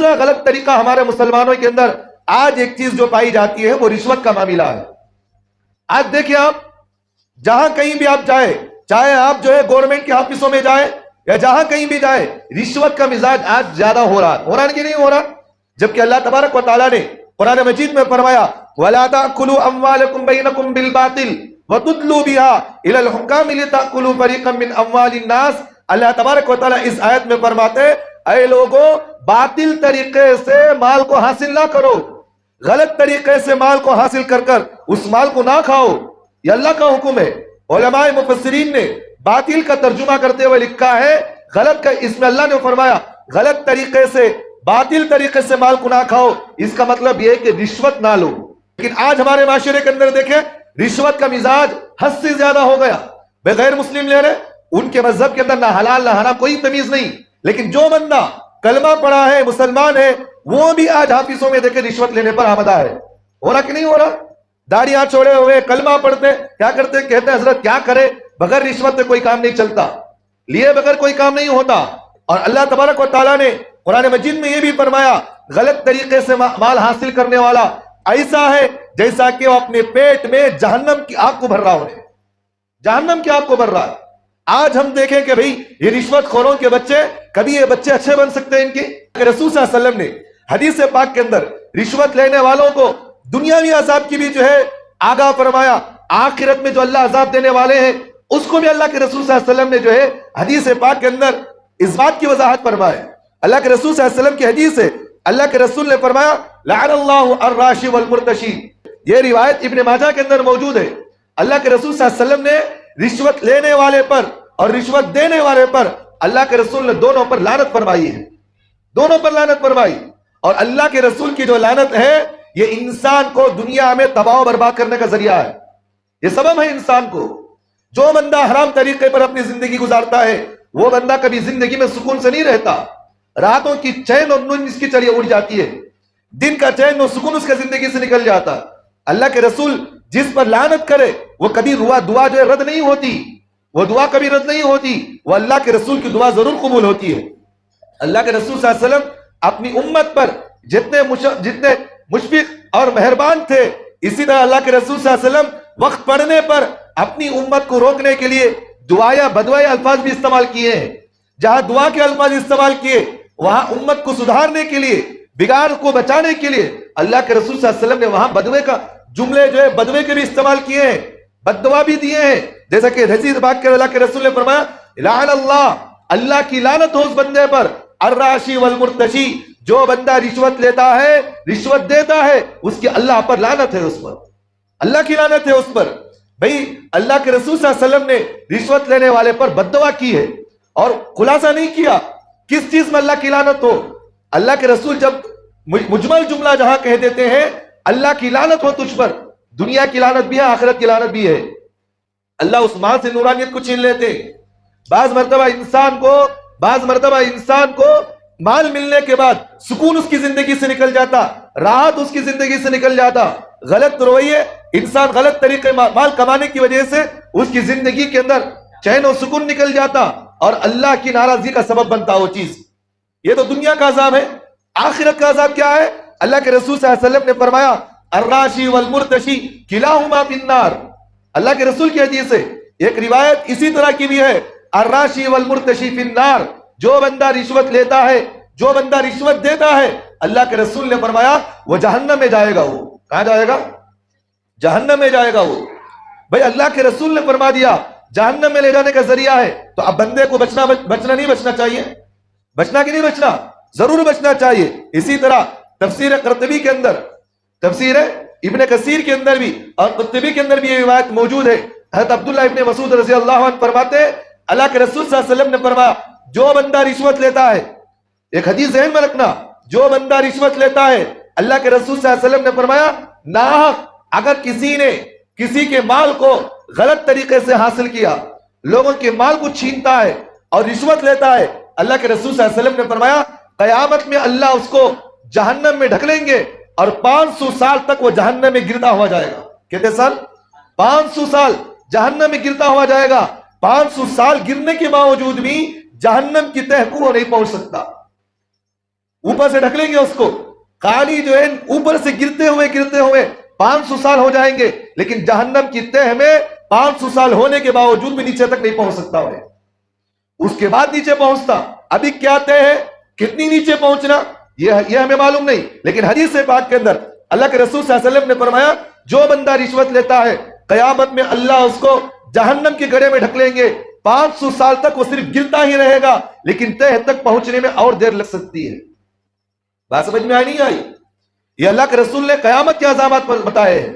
دوسرا غلط طریقہ ہمارے مسلمانوں کے اندر آج ایک چیز جو پائی جاتی ہے وہ رشوت کا معاملہ ہے. آج دیکھیں آپ جہاں کہیں بھی آپ جائیں, چاہے آپ جو ہے گورنمنٹ کے آفسوں میں جائیں یا جہاں کہیں بھی جائیں, رشوت کا مزاج آج زیادہ ہو رہا ہے کہ نہیں ہو رہا؟ جبکہ اللہ تبارک و تعالیٰ نے قرآن مجید میں فرمایا وَلَا تَأْكُلُوا أَمْوَالَكُمْ بَيْنَكُمْ بِالْبَاطِلِ وَتُدْلُوا بِهَا إِلَى الْحُكَامِ لِتَأْكُلُوا فَرِيقًا مِّنْ أَمْوَالِ النَّاسِ. اللہ تبارک و تعالیٰ اس آیت میں فرماتے اے لوگوں, باطل طریقے سے مال کو حاصل نہ کرو, غلط طریقے سے مال کو حاصل کر کر اس مال کو نہ کھاؤ. یہ اللہ کا حکم ہے. علماء مفسرین نے باطل کا ترجمہ کرتے ہوئے لکھا ہے غلط کا, اس میں اللہ نے فرمایا غلط طریقے سے باطل طریقے سے مال کو نہ کھاؤ, اس کا مطلب یہ ہے کہ رشوت نہ لو. لیکن آج ہمارے معاشرے کے اندر دیکھیں رشوت کا مزاج حد سے زیادہ ہو گیا. بغیر مسلم لے رہے, ان کے مذہب کے اندر نہ حلال نہ حرام کوئی تمیز نہیں, لیکن جو بندہ کلمہ پڑھا ہے مسلمان ہے وہ بھی آج حافظوں میں دیکھے رشوت لینے پر آمدہ ہے. ہو رہا کہ نہیں ہو رہا؟ داڑیاں چھوڑے ہوئے کلمہ پڑھتے کیا کرتے, کہتے ہیں حضرت کیا کرے, بغیر رشوت سے کوئی کام نہیں چلتا, لیے بغیر کوئی کام نہیں ہوتا. اور اللہ تبارک و تعالیٰ نے قرآن مجید میں یہ بھی فرمایا غلط طریقے سے مال حاصل کرنے والا ایسا ہے جیسا کہ وہ اپنے پیٹ میں جہنم کی آگ کو بھر رہا ہو, جہنم کی آگ کو بھر رہا ہے. آج ہم دیکھیں کہ بھئی یہ رشوت خوروں کے بچے, کبھی یہ بچے اچھے بن سکتے ہیں؟ ان کے رسول صلی اللہ علیہ وسلم نے حدیث پاک کے اندر رشوت لینے والوں کو دنیاوی عذاب کی بھی جو ہے آگاہ فرمایا, آخرت میں جو اللہ عذاب دینے والے ہیں اس کو بھی اللہ کے رسول صلی اللہ علیہ وسلم نے جو ہے حدیث پاک کے اندر اس بات کی وضاحت فرمایا. اللہ کے رسول صلی اللہ علیہ وسلم کی حدیث ہے, اللہ کے رسول نے فرمایا لعن اللہ الراشی والمرتشی. یہ روایت ابن ماجہ کے اندر موجود ہے. اللہ کے رسول صلی اللہ علیہ وسلم نے رشوت لینے والے پر اور رشوت دینے والے پر اللہ کے رسول نے دونوں پر لعنت فرمائی ہے, دونوں پر لعنت فرمائی. اور اللہ کے رسول کی جو لعنت ہے یہ انسان کو دنیا میں تباہ و برباد کرنے کا ذریعہ ہے, یہ سبب ہے انسان کو. جو بندہ حرام طریقے پر اپنی زندگی گزارتا ہے وہ بندہ کبھی زندگی میں سکون سے نہیں رہتا. راتوں کی چین اور نیند اس کی چلیے اڑ جاتی ہے, دن کا چین اور سکون اس کے زندگی سے نکل جاتا. اللہ کے رسول جس پر لعنت کرے وہ کبھی دعا جو ہے رد نہیں ہوتی, وہ دعا کبھی رد نہیں ہوتی, وہ اللہ کے رسول کی دعا ضرور قبول ہوتی ہے. اللہ کے رسول صلی اللہ علیہ وسلم اپنی امت پر جتنے مشفق اور مہربان تھے, اسی طرح اللہ کے رسول صلی اللہ علیہ وسلم وقت پڑھنے پر اپنی امت کو روکنے کے لیے دعا یا بدوائے الفاظ بھی استعمال کیے ہیں. جہاں دعا کے الفاظ استعمال کیے وہاں امت کو سدھارنے کے لیے, بگاڑ کو بچانے کے لیے اللہ کے رسول صلی اللہ علیہ وسلم نے وہاں بدوے کا جملے جو ہے بدوے کے بھی استعمال کیے ہیں, بد دعا بھی دیے ہیں. جیسا کہ حدیث پاک کے اللہ کے رسول نے فرمایا لعن اللہ, اللہ کی لعنت ہو اس بندے پر, الراشی والمرتشی, جو بندہ رشوت لیتا ہے رشوت دیتا ہے اس کی اللہ پر لعنت ہے, اس پر اللہ کی لعنت ہے اس پر. بھئی اللہ کے رسول صلی اللہ علیہ وسلم نے رشوت لینے والے پر بد دعا کی ہے اور خلاصہ نہیں کیا کس چیز میں اللہ کی لعنت ہو. اللہ کے رسول جب مجمل جملہ جہاں کہہ دیتے ہیں اللہ کی لعنت ہو تجھ پر, دنیا کی لعنت بھی ہے آخرت کی لعنت بھی ہے. اللہ اس مال سے نورانیت کو چھین لیتے. بعض مرتبہ انسان کو مال ملنے کے بعد سکون اس کی زندگی سے نکل جاتا, راحت اس کی زندگی سے نکل جاتا. غلط رویے, انسان غلط طریقے مال کمانے کی وجہ سے اس کی زندگی کے اندر چین و سکون نکل جاتا اور اللہ کی ناراضگی کا سبب بنتا وہ چیز. یہ تو دنیا کا عذاب ہے. آخرت کا عذاب کیا ہے؟ اللہ کے رسول صلی اللہ علیہ وسلم نے فرمایا الراشی والمرتشی کلاہما فی النار. اللہ کے رسول کی حدیث ہے, ایک روایت اسی طرح کی بھی ہے, الراشی والمرتشی فی النار, جو بندہ رشوت لیتا ہے جو بندہ رشوت دیتا ہے اللہ کے رسول نے فرمایا وہ جہنم میں جائے گا. وہ کہاں جائے گا؟ جہنم میں جائے گا وہ. بھئی اللہ کے رسول نے فرما دیا جہنم میں لے جانے کا ذریعہ ہے, تو اب بندے کو بچنا نہیں بچنا چاہیے؟ بچنا کہ نہیں بچنا؟ ضرور بچنا چاہیے. اسی طرح تفسیر قرطبی کے اندر, تفسیر ابن کثیر کے اندر بھی اور قرطبی کے اندر بھی یہ روایت موجود ہے. حضرت عبداللہ ابن مسعود رضی اللہ عنہ فرماتے اللہ کے رسول صلی اللہ علیہ وسلم نے فرمایا جو بندہ رشوت لیتا ہے, ایک حدیث ذہن میں رکھنا, جو بندہ رشوت لیتا ہے اللہ کے رسول صلی اللہ علیہ وسلم نے فرمایا ناحق اگر کسی نے کسی کے مال کو غلط طریقے سے حاصل کیا, لوگوں کے مال کو چھینتا ہے اور رشوت لیتا ہے, اللہ کے رسول صلی اللہ علیہ وسلم نے فرمایا قیامت میں اللہ اس کو جہنم میں ڈھک لیں گے اور 500 سال تک وہ جہنم میں گرتا ہوا جائے گا. کتنے سال؟ 500 سال جہنم میں گرتا ہوا جائے گا. 500 سال گرنے کے باوجود بھی جہنم کی تہ کو نہیں پہنچ سکتا. اوپر سے ڈھکلیں گے اس کو، کہانی جو ہے اوپر سے گرتے ہوئے 500 سال ہو جائیں گے، لیکن جہنم کی تہ میں 500 سال ہونے کے باوجود بھی نیچے تک نہیں پہنچ سکتا ہے، اس کے بعد نیچے پہنچتا۔ ابھی کیا طے ہے کتنی نیچے پہنچنا یہ ہمیں معلوم نہیں، لیکن حدیث پاک کے اندر اللہ کے رسول صلی اللہ علیہ وسلم نے فرمایا جو بندہ رشوت لیتا ہے قیامت میں اللہ اس کو جہنم کے گڑھے میں ڈھکلیں گے، 500 سال تک وہ صرف گرتا ہی رہے گا، لیکن تہ تک پہنچنے میں اور دیر لگ سکتی ہے۔ بات سمجھ میں آئی نہیں آئی؟ یہ اللہ کے رسول نے قیامت کے عذابات بتائے ہیں۔